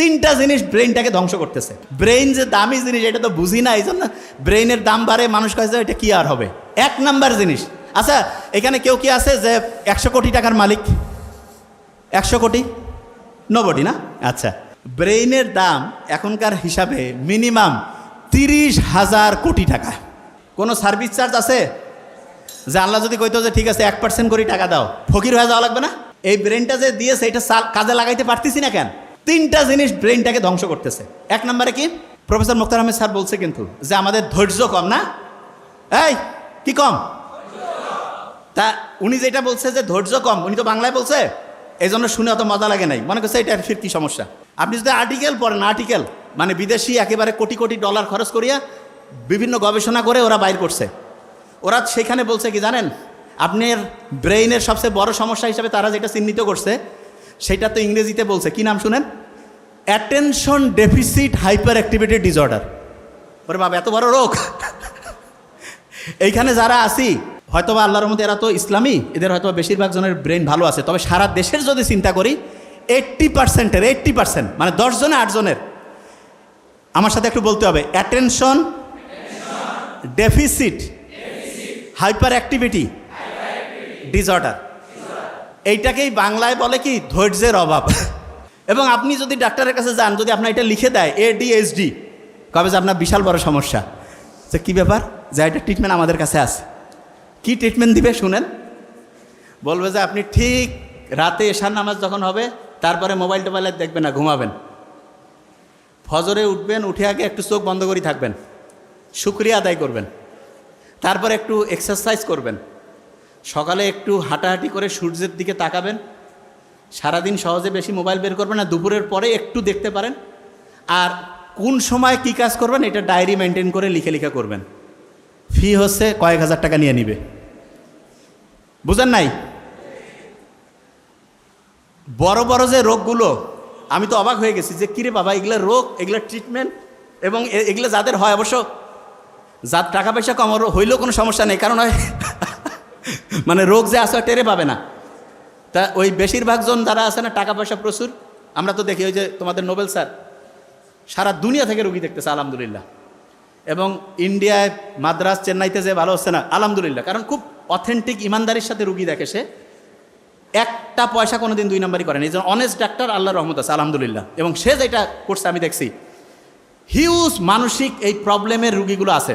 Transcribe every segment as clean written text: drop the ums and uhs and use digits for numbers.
তিনটা জিনিস ব্রেইনটাকে ধ্বংস করতেছে। ব্রেইন যে দামি জিনিস এটা তো বুঝি না, এই জন্য ব্রেইনের দাম বাড়ে, মানুষ কাছে এটা কি আর হবে। 1 নাম্বার জিনিস। আচ্ছা, এখানে কেউ কি আছে যে 100 কোটি টাকার মালিক? 100 কোটি? নোবডি না? আচ্ছা, ব্রেইনের দাম এখনকার হিসাবে মিনিমাম 30,000 কোটি টাকা। কোনো সার্ভিস চার্জ আছে যে আল্লাহ যদি কইতো যে ঠিক আছে 1% করে টাকা দাও, ফকির হয়ে যাওয়া লাগবে না? এই ব্রেনটা যে দিয়েছে এটা কাজে লাগাইতে পারতেছি না কেন? তিনটা জিনিস ব্রেনটাকে ধ্বংস করতেছে। 1 নম্বরে কি? প্রফেসর মুখতার আহমেদ স্যার বলছে কিন্তু যে আমাদের ধৈর্য কম না? এই কি কম? তা উনি যেটা বলছে যে ধৈর্য কম, উনি তো বাংলায় বলছে, এই জন্য শুনে অত মজা লাগে নাই। মনে করছে এটা ফির কি সমস্যা। আপনি যদি আর্টিকেল পড়েন, আর্টিকেল মানে বিদেশি একেবারে কোটি কোটি ডলার খরচ করিয়া বিভিন্ন গবেষণা করে ওরা বাইর করছে। ওরা সেখানে বলছে কি জানেন, আপনার ব্রেইনের সবচেয়ে বড় সমস্যা হিসাবে তারা যেটা চিহ্নিত করছে সেটা তো ইংরেজিতে বলছে, কি নাম শুনেন? Attention deficit hyperactivity disorder. ওরে বাবা, এত বড় রোগ! এইখানে যারা আছি হয়তো বা আল্লাহর মধ্যে এরা তো ইসলামী, এদের হয়তো বেশিরভাগ জনের ব্রেন ভালো আছে, তবে সারা দেশের যদি চিন্তা করি 80% মানে 10 জনে 8 জনের, আমার সাথে একটু বলতে হবে, attention deficit hyperactivity disorder. এইটাকেই বাংলায় বলে কি? ধৈর্যের অভাব। এবং আপনি যদি ডাক্তারের কাছে যান, যদি আপনার এটা লিখে দেয় ADHD, কবে যে আপনার বিশাল বড় সমস্যা। যে কী ব্যাপার, যে এটা ট্রিটমেন্ট আমাদের কাছে আছে। কি ট্রিটমেন্ট দিবে শুনেন? বলবে যে আপনি ঠিক রাতে এশার নামাজ যখন হবে তারপরে মোবাইল টোবাইলে দেখবেন না, ঘুমাবেন। ফজরে উঠবেন, উঠে আগে একটু চোখ বন্ধ করে থাকবেন, শুকরিয়া আদায় করবেন, তারপর একটু এক্সারসাইজ করবেন, সকালে একটু হাঁটাহাঁটি করে সূর্যের দিকে তাকাবেন, সারাদিন সহজে বেশি মোবাইল বের করবেন না, দুপুরের পরে একটু দেখতে পারেন, আর কোন সময় কি কাজ করবেন এটা ডায়েরি মেনটেন করে লিখে লিখে করবেন। ফি হচ্ছে কয়েক হাজার টাকা নিয়ে নিবে। বুঝেন নাই? বড় বড় যে রোগগুলো, আমি তো অবাক হয়ে গেছি যে কিরে বাবা, এগুলো রোগ, এগুলো ট্রিটমেন্ট, এবং এগুলো যাদের হয়, অবশ্য যার টাকা পয়সা কম হইলেও কোনো সমস্যা নেই, কারণ হয় মানে রোগ যে আসে টেরে পাবে না। তা ওই বেশিরভাগ জন যারা আছে না, টাকা পয়সা প্রচুর, আমরা তো দেখি ওই যে তোমাদের নোবেল স্যার সারা দুনিয়া থেকে রুগী দেখতেছে আলহামদুলিল্লাহ, এবং ইন্ডিয়ায় মাদ্রাস চেন্নাইতে যে ভালো হচ্ছে না আলহামদুলিল্লাহ, কারণ খুব অথেন্টিক ইমানদারির সাথে রুগী দেখে, সে একটা পয়সা কোনো দিন 2 নাম্বারই করেন। এই জন্য অনেস্ট ডাক্তার, আল্লাহর রহমত আছে আলহামদুলিল্লাহ। এবং সে যেটা করছে আমি দেখছি, হিউজ মানসিক এই প্রবলেমের রুগীগুলো আছে।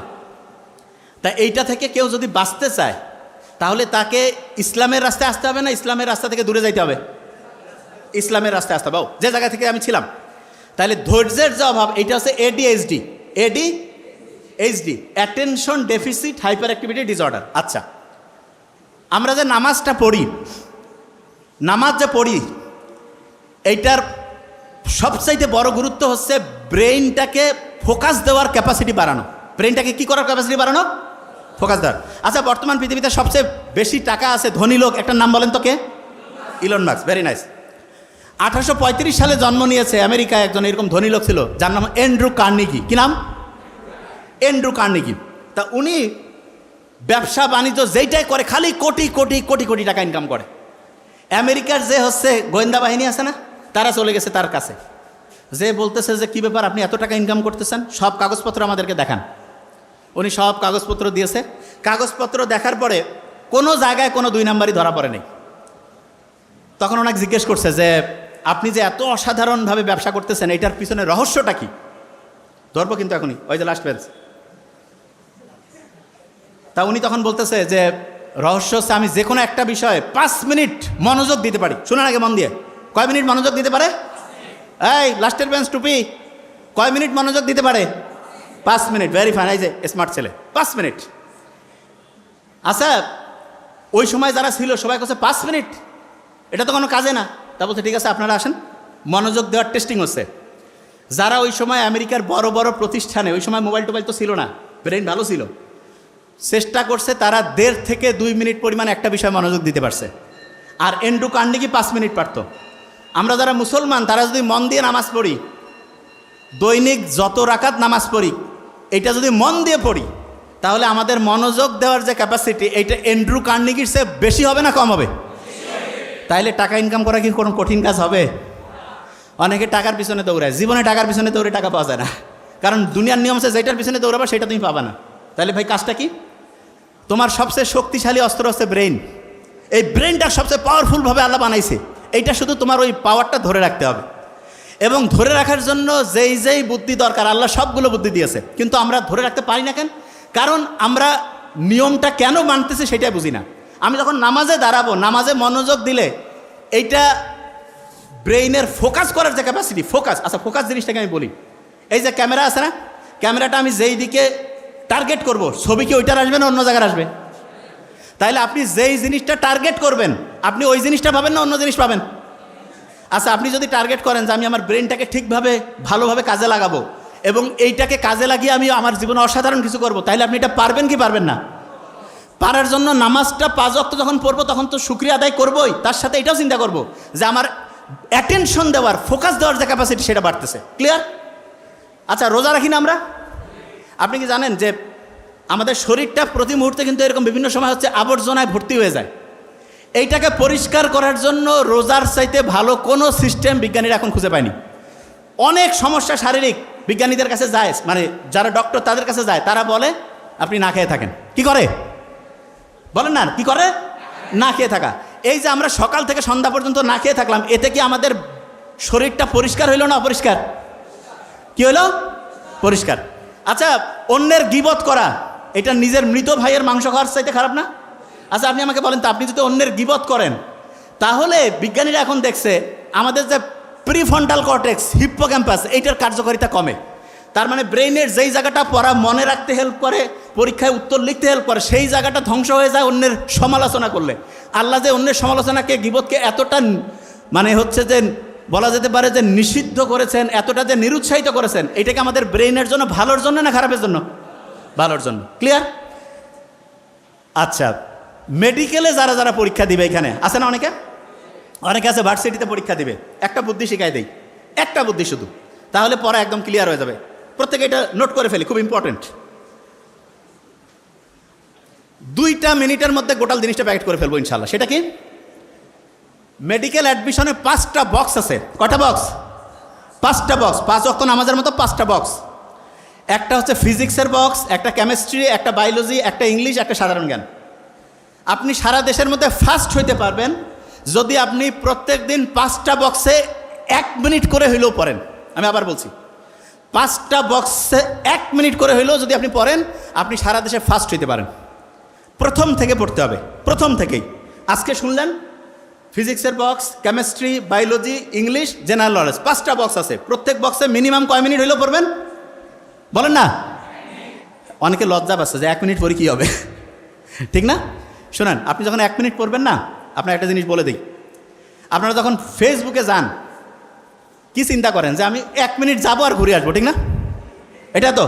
তা এইটা থেকে কেউ যদি বাঁচতে চায় তাহলে তাকে ইসলামের রাস্তায় আসতে হবে না ইসলামের রাস্তা থেকে দূরে যাইতে হবে? ইসলামের রাস্তায় আসতে হবে। যে জায়গা থেকে আমি ছিলাম, তাহলে ধৈর্যের যে অভাব, এইটা হচ্ছে ADHD, attention deficit hyperactivity disorder. আচ্ছা, আমরা যে নামাজটা পড়ি, নামাজ যে পড়ি, এইটার সবচাইতে বড় গুরুত্ব হচ্ছে ব্রেইনটাকে ফোকাস দেওয়ার ক্যাপাসিটি বাড়ানো। ব্রেইনটাকে কি করার ক্যাপাসিটি বাড়ানো? ফোকাস দেওয়ার। আচ্ছা, বর্তমান পৃথিবীতে সবচেয়ে বেশি টাকা আছে ধনী লোক, একটা নাম বলেন তো কে? Elon Musk. Very nice. 1835 সালে জন্ম নিয়েছে আমেরিকায় একজন এরকম ধনী লোক ছিল, যার নাম অ্যান্ড্রু কার্নেগি। কি নাম? Andrew Carnegie. তা উনি ব্যবসা বাণিজ্য যেইটাই করে খালি কোটি কোটি কোটি কোটি টাকা ইনকাম করে। আমেরিকার যে হচ্ছে গোয়েন্দা বাহিনী আছে না, তারা চলে গেছে তার কাছে, যে বলতেছে যে কী ব্যাপার, আপনি এত টাকা ইনকাম করতেছেন, সব কাগজপত্র আমাদেরকে দেখান। উনি সব কাগজপত্র দিয়েছে। কাগজপত্র দেখার পরে কোনো জায়গায় কোনো 2 নাম্বারই ধরা পড়ে নেই। তখন ওনাকে জিজ্ঞেস করছে যে আপনি যে এত অসাধারণভাবে ব্যবসা করতেছেন, এটার পিছনে রহস্যটা কি? ধরবো কিন্তু এখনই, ওই যে লাস্ট পেজ। তা উনি তখন বলতেছে যে রহস্য হচ্ছে আমি যে কোনো একটা বিষয়ে 5 মিনিট মনোযোগ দিতে পারি। শুনুন আগে মন দিয়ে, কয় মিনিট মনোযোগ দিতে পারে? এই লাস্টের বেঞ্চ টুপি, কয় মিনিট মনোযোগ দিতে পারে? 5 মিনিট। ভেরি ফাইন, এই যে স্মার্ট ছেলে, 5 মিনিট। আচ্ছা, ওই সময় যারা ছিল সবাই কাছে 5 মিনিট, এটা তো কোনো কাজে না। তা বলছে ঠিক আছে, আপনারা আসেন, মনোযোগ দেওয়ার টেস্টিং হচ্ছে। যারা ওই সময় আমেরিকার বড় বড় প্রতিষ্ঠানে, ওই সময় মোবাইল টোবাইল তো ছিল না, ব্রেন ভালো ছিল, চেষ্টা করছে, তারা 1.5 থেকে 2 মিনিট পরিমাণ একটা বিষয়ে মনোযোগ দিতে পারছে। আর অ্যান্ড্রু কার্নেগি 5 মিনিট পারত। আমরা যারা মুসলমান, তারা যদি মন দিয়ে নামাজ পড়ি, দৈনিক যত রাকাত নামাজ পড়ি, এটা যদি মন দিয়ে পড়ি, তাহলে আমাদের মনোযোগ দেওয়ার যে ক্যাপাসিটি, এইটা অ্যান্ড্রু কার্নেগির চেয়ে বেশি হবে না কম হবে? তাইলে টাকা ইনকাম করা কি কোনো কঠিন কাজ হবে? অনেকে টাকার পিছনে দৌড়ায়, জীবনে টাকার পিছনে দৌড়ে টাকা পাওয়া যায় না, কারণ দুনিয়ার নিয়ম আছে যেটার পিছনে দৌড়াবা সেটা তুমি পাবা না। তাহলে ভাই কাজটা কি? তোমার সবচেয়ে শক্তিশালী অস্ত্র হচ্ছে ব্রেইন। এই ব্রেইনটা সবচেয়ে পাওয়ারফুলভাবে আল্লাহ বানাইছে, এইটা শুধু তোমার ওই পাওয়ারটা ধরে রাখতে হবে। এবং ধরে রাখার জন্য যেই যেই বুদ্ধি দরকার আল্লাহ সবগুলো বুদ্ধি দিয়েছে, কিন্তু আমরা ধরে রাখতে পারি না কেন? কারণ আমরা নিয়মটা কেন মানতেছি সেটাই বুঝি না। আমি যখন নামাজে দাঁড়াবো, নামাজে মনোযোগ দিলে এইটা ব্রেইনের ফোকাস করার যে ক্যাপাসিটি, ফোকাস, আচ্ছা ফোকাস জিনিসটাকে আমি বলি, এই যে ক্যামেরা আছে না, ক্যামেরাটা আমি যেই দিকে টার্গেট করব, ছবি কি ওইটার আসবে না অন্য জায়গায় আসবে? তাইলে আপনি যেই জিনিসটা টার্গেট করবেন আপনি ওই জিনিসটা পাবেন না অন্য জিনিস পাবেন? আচ্ছা আপনি যদি টার্গেট করেন যে আমি আমার ব্রেনটাকে ঠিকভাবে ভালোভাবে কাজে লাগাবো এবং এইটাকে কাজে লাগিয়ে আমি আমার জীবনে অসাধারণ কিছু করব, তাইলে আপনি এটা পারবেন কি পারবেন না? পারার জন্য নামাজটা 5 ওয়াক্ত যখন পড়বো তখন তো শুকরিয়া আদায় করবোই, তার সাথে এটাও চিন্তা করব যে আমার অ্যাটেনশন দেওয়ার, ফোকাস দেওয়ার যে ক্যাপাসিটি সেটা বাড়তেছে। ক্লিয়ার? আচ্ছা রোজা রাখি না আমরা? আপনি কি জানেন যে আমাদের শরীরটা প্রতি মুহূর্তে কিন্তু এরকম বিভিন্ন সময় হচ্ছে আবর্জনায় ভর্তি হয়ে যায়। এইটাকে পরিষ্কার করার জন্য রোজার চাইতে ভালো কোনো সিস্টেম বিজ্ঞানীরা এখন খুঁজে পায়নি। অনেক সমস্যা শারীরিক বিজ্ঞানীদের কাছে যায়, মানে যারা ডক্টর তাদের কাছে যায়, তারা বলে আপনি না খেয়ে থাকেন। কি করে বলেন না, কি করে? না খেয়ে থাকা। এই যে আমরা সকাল থেকে সন্ধ্যা পর্যন্ত না খেয়ে থাকলাম, এতে কি আমাদের শরীরটা পরিষ্কার হইল না অপরিষ্কার? কি হইল? পরিষ্কার। আচ্ছা অন্যের গীবত করা, এটা নিজের মৃত ভাইয়ের মাংস খাওয়ার চাইতে খারাপ না? আচ্ছা আপনি আমাকে বলেন তো, আপনি যদি অন্যের গীবত করেন তাহলে বিজ্ঞানীরা এখন দেখছে আমাদের যে প্রিফ্রন্টাল কর্টেক্স, হিপ্পোক্যাম্পাস, এইটার কার্যকারিতা কমে। তার মানে ব্রেইনের যেই জায়গাটা পড়া মনে রাখতে হেল্প করে, পরীক্ষায় উত্তর লিখতে হেল্প করে, সেই জায়গাটা ধ্বংস হয়ে যায় অন্যের সমালোচনা করলে। আল্লাহ যে অন্যের সমালোচনাকে, গীবতকে এতটা মানে হচ্ছে যে বলা যেতে পারে যে নিষিদ্ধ করেছেন, এতটা যে নিরুৎসাহিত করেছেন, এটাকে আমাদের ব্রেইনের জন্য ভালোর জন্য না খারাপের জন্য? ভালোর জন্য। ক্লিয়ার? আচ্ছা মেডিকেলে যারা যারা পরীক্ষা দিবে, এখানে আছে না অনেকে, অনেকে আছে ভার্সিটিতে পরীক্ষা দিবে, একটা বুদ্ধি শিখাই দেই, একটা বুদ্ধি শুধু, তাহলে পড়া একদম ক্লিয়ার হয়ে যাবে। প্রত্যেকে এটা নোট করে ফেলি, খুব ইম্পর্টেন্ট। 2 মিনিটের মধ্যে গোটাল জিনিসটা প্যাকেট করে ফেলবো ইনশাল্লাহ। সেটা কি? মেডিকেল অ্যাডমিশনে 5টা বক্স আছে। কটা বক্স? 5টা বক্স। 5 ওয়াক্ত নামাজের মতো 5টা বক্স। একটা হচ্ছে ফিজিক্সের বক্স, একটা কেমিস্ট্রি, একটা বায়োলজি, একটা ইংলিশ, একটা সাধারণ জ্ঞান। আপনি সারা দেশের মধ্যে ফার্স্ট হইতে পারবেন যদি আপনি প্রত্যেক দিন 5টা বক্সে 1 মিনিট করে হইলেও পড়েন। আমি আবার বলছি, 5টা বক্সে 1 মিনিট করে হইলেও যদি আপনি পড়েন, আপনি সারা দেশে ফার্স্ট হইতে পারেন। প্রথম থেকে পড়তে হবে, প্রথম থেকেই। আজকে শুনলেন ফিজিক্সের box, chemistry, biology, English, general knowledge, 5টা বক্স আছে। প্রত্যেক বক্সে মিনিমাম কয় মিনিট হইলেও পড়বেন বলেন না? অনেকে লজ্জা পাচ্ছে যে 1 মিনিট পরে কী হবে, ঠিক না? শোনেন, আপনি যখন 1 মিনিট পড়বেন না, আপনার একটা জিনিস বলে দিই, আপনারা যখন ফেসবুকে যান কি চিন্তা করেন যে আমি 1 মিনিট যাবো আর ঘুরে আসবো, ঠিক না? এটা তো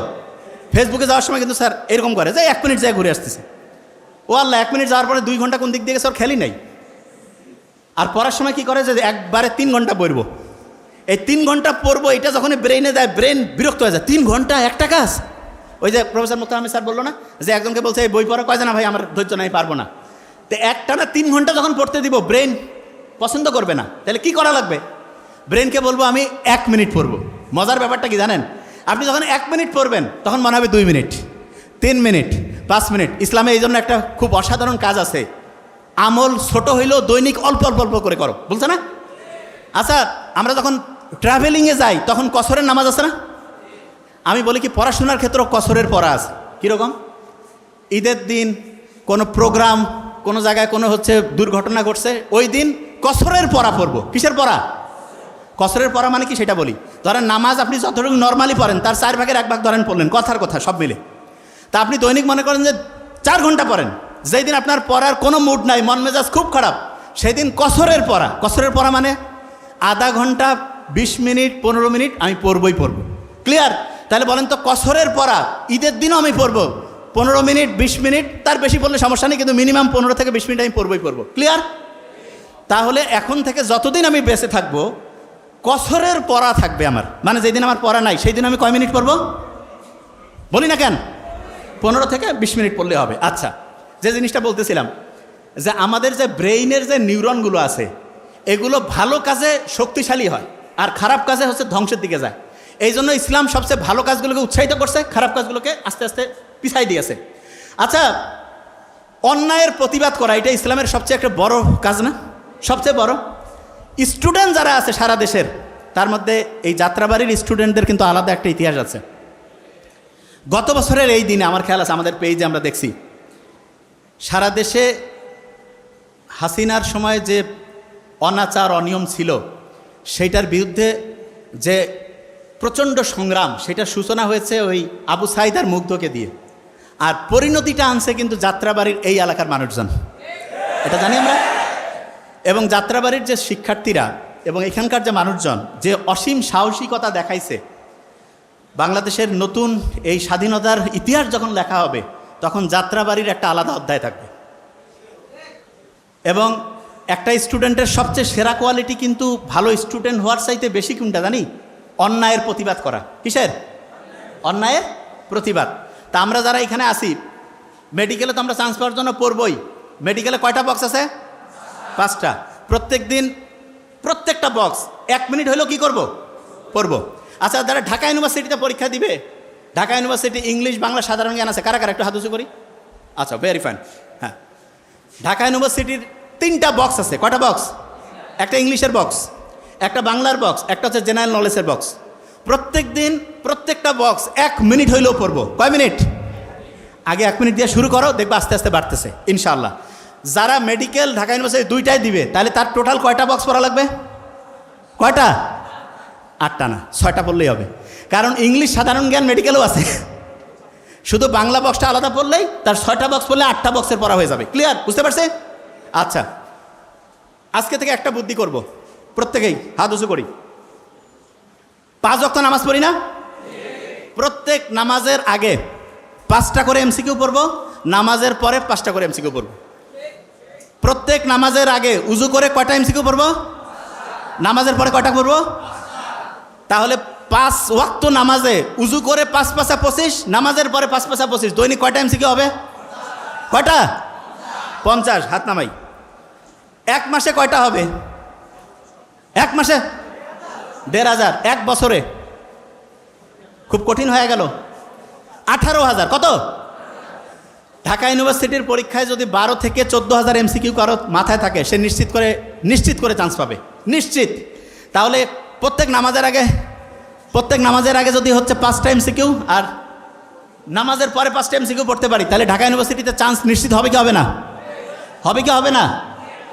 ফেসবুকে যাওয়ার সময় কিন্তু স্যার এরকম করে যে 1 মিনিট যায় ঘুরে আসতেছে। ও আল্লাহ, 1 মিনিট যাওয়ার পরে 2 ঘন্টা কোন দিক দিয়ে গেছে ওর খেয়ালই নাই। আর পড়ার সময় কি করে যে একবারে 3 ঘন্টা পড়বো, এই 3 ঘন্টা পড়বো, এটা যখন ব্রেইনে যায় ব্রেন বিরক্ত হয়ে যায়। 3 ঘন্টা একটা কাজ। ওই যে প্রফেসর মোত্তাহামিদ স্যার বললো না যে একজনকে বলছে এই বই পড়া, কয় না ভাই আমার ধৈর্য নাই, পারবো না। তো একটানা 3 ঘন্টা যখন পড়তে দিব ব্রেন পছন্দ করবে না। তাহলে কি করা লাগবে? ব্রেনকে বলবো আমি 1 মিনিট পড়বো। মজার ব্যাপারটা কি জানেন? আপনি যখন 1 মিনিট পড়বেন তখন মনে হবে 2 মিনিট, 3 মিনিট, 5 মিনিট। ইসলামে এই জন্য একটা খুব অসাধারণ কাজ আছে, আমল ছোট হইলেও দৈনিক অল্প অল্প অল্প করে করো, বলছে না? আচ্ছা আমরা যখন ট্রাভেলিংয়ে যাই তখন কসরের নামাজ আছে না? আমি বলি কি পড়াশোনার ক্ষেত্রেও কসরের পড়া আছে। কীরকম? ঈদের দিন কোনো প্রোগ্রাম, কোনো জায়গায় কোনো হচ্ছে দুর্ঘটনা ঘটছে, ওই দিন কসরের পড়া পড়বো। কিসের পড়া? কসরের পড়া মানে কি সেটা বলি। ধরেন নামাজ আপনি যতটুকু নর্মালি পড়েন তার 4 ভাগের 1 ভাগ ধরেন পড়লেন, কথার কথা সব মিলে। তা আপনি দৈনিক মনে করেন যে 4 ঘন্টা পড়েন, যেই দিন আপনার পড়ার কোনো মুড নাই, মন মেজাজ খুব খারাপ, সেই দিন কসরের পড়া। কসরের পড়া মানে আধা ঘন্টা, 20 মিনিট, 15 মিনিট আমি পড়বই পড়বো। ক্লিয়ার? তাহলে বলেন তো কসরের পড়া ঈদের দিনও আমি পড়বো 15 মিনিট, 20 মিনিট, তার বেশি পড়লে সমস্যা নেই, কিন্তু মিনিমাম 15 থেকে 20 মিনিট আমি পড়বই পড়বো। ক্লিয়ার? তাহলে এখন থেকে যতদিন আমি বেঁচে থাকবো কসরের পড়া থাকবে আমার, মানে যেদিন আমার পড়া নাই সেই দিন আমি কয় মিনিট পড়বো বলি না কেন? 15 থেকে 20 মিনিট পড়লে হবে। আচ্ছা, যে জিনিসটা বলতেছিলাম যে আমাদের যে ব্রেইনের যে নিউরনগুলো আছে এগুলো ভালো কাজে শক্তিশালী হয়, আর খারাপ কাজে হচ্ছে ধ্বংসের দিকে যায়। এই জন্য ইসলাম সবচেয়ে ভালো কাজগুলোকে উৎসাহিত করছে, খারাপ কাজগুলোকে আস্তে আস্তে পিছাই দিয়েছে। আচ্ছা, অন্যায়ের প্রতিবাদ করা এটা ইসলামের সবচেয়ে একটা বড় কাজ না? সবচেয়ে বড়। স্টুডেন্ট যারা আছে সারা দেশের, তার মধ্যে এই যাত্রাবাড়ির স্টুডেন্টদের কিন্তু আলাদা একটা ইতিহাস আছে। গত বছরের এই দিনে আমার খেয়াল আছে, আমাদের পেজে আমরা দেখছি সারা দেশে হাসিনার সময় যে অনাচার অনিয়ম ছিল সেইটার বিরুদ্ধে যে প্রচণ্ড সংগ্রাম, সেটার সূচনা হয়েছে ওই আবু সাইদ আর মুগ্ধকে দিয়ে। আর পরিণতিটা আনছে কিন্তু যাত্রাবাড়ির এই এলাকার মানুষজন, এটা জানি আমরা। এবং যাত্রাবাড়ির যে শিক্ষার্থীরা এবং এখানকার যে মানুষজন যে অসীম সাহসিকতা দেখাইছে, বাংলাদেশের নতুন এই স্বাধীনতার ইতিহাস যখন লেখা হবে তখন যাত্রাবাড়ির একটা আলাদা অধ্যায় থাকবে। এবং একটা স্টুডেন্টের সবচেয়ে সেরা কোয়ালিটি কিন্তু ভালো স্টুডেন্ট হওয়ার চাইতে বেশি কোনটা জানি? অন্যায়ের প্রতিবাদ করা। কিসের? অন্যায়ের প্রতিবাদ। তা আমরা যারা এখানে আসি, মেডিকেলে তো আমরা চান্স পাওয়ার জন্য পড়বই। মেডিকেলে কয়টা বক্স আছে? 5টা। প্রত্যেক দিন প্রত্যেকটা বক্স 1 মিনিট হলেও কি করব? পড়ব। আচ্ছা, যারা ঢাকা ইউনিভার্সিটিতে পরীক্ষা দিবে, ঢাকা ইউনিভার্সিটি ইংলিশ বাংলা সাধারণ জ্ঞান আছে কারা কারা? একটু হাত উঁচু করি। আচ্ছা, ভেরি ফাইন। হ্যাঁ, ঢাকা ইউনিভার্সিটির 3টা বক্স আছে। কয়টা বক্স? একটা ইংলিশের বক্স, একটা বাংলার বক্স, একটা হচ্ছে জেনারেল নলেজের বক্স। প্রত্যেক দিন প্রত্যেকটা বক্স 1 মিনিট হইলেও পড়বো। কয় মিনিট? আগে 1 মিনিট দিয়ে শুরু করো, দেখবে আস্তে আস্তে বাড়তেছে ইনশাআল্লাহ। যারা মেডিকেল ঢাকা ইউনিভার্সিটি 2টাই দিবে, তাহলে তার টোটাল কয়টা বক্স পড়া লাগবে? কয়টা? 8টা না, 6টা পড়লেই হবে। কারণ ইংলিশ সাধারণ জ্ঞান মেডিকেলও আছে। শুধু বাংলা বক্সটা আলাদা পড়লেই তার 6টা বক্স পড়লে 8টা বক্সের পড়া হয়ে যাবে। ক্লিয়ার? বুঝতে পারছে? আচ্ছা, আজকে থেকে একটা বুদ্ধি করব, প্রত্যেকেই হাত উঁচু করি। 5 ওয়াক্ত নামাজ পড়ি না? প্রত্যেক নামাজের আগে 5টা করে এমসিকিউ পড়ব, নামাজের পরে 5টা করে এমসিকিউ পড়ব। প্রত্যেক নামাজের আগে উজু করে কয়টা এমসিকিউ পড়ব? নামাজের পরে কয়টা পড়ব? তাহলে 5 ওয়াক্ত নামাজে উজু করে 5 পাঁচা 25, নামাজের পরে 5 পাঁচা 25, দৈনিক কয়টা এমসিকিউ হবে? কয়টা? 50। হাত নামাই। 1 মাসে কয়টা হবে? 1 মাসে 1500। 1 বছরে খুব কঠিন হয়ে গেল। 18,000। কত? ঢাকা ইউনিভার্সিটির পরীক্ষায় যদি 12 থেকে 14,000 এমসিকিউ কারো মাথায় থাকে, সে নিশ্চিত করে চান্স পাবে, নিশ্চিত। তাহলে প্রত্যেক নামাজের আগে যদি হচ্ছে 5টা এমসিকিউ আর নামাজের পরে 5টা এমসিকিউ পড়তে পারি, তাহলে ঢাকা ইউনিভার্সিটিতে চান্স নিশ্চিত হবে কি হবে না? হবে কি হবে না?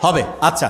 হবে। আচ্ছা,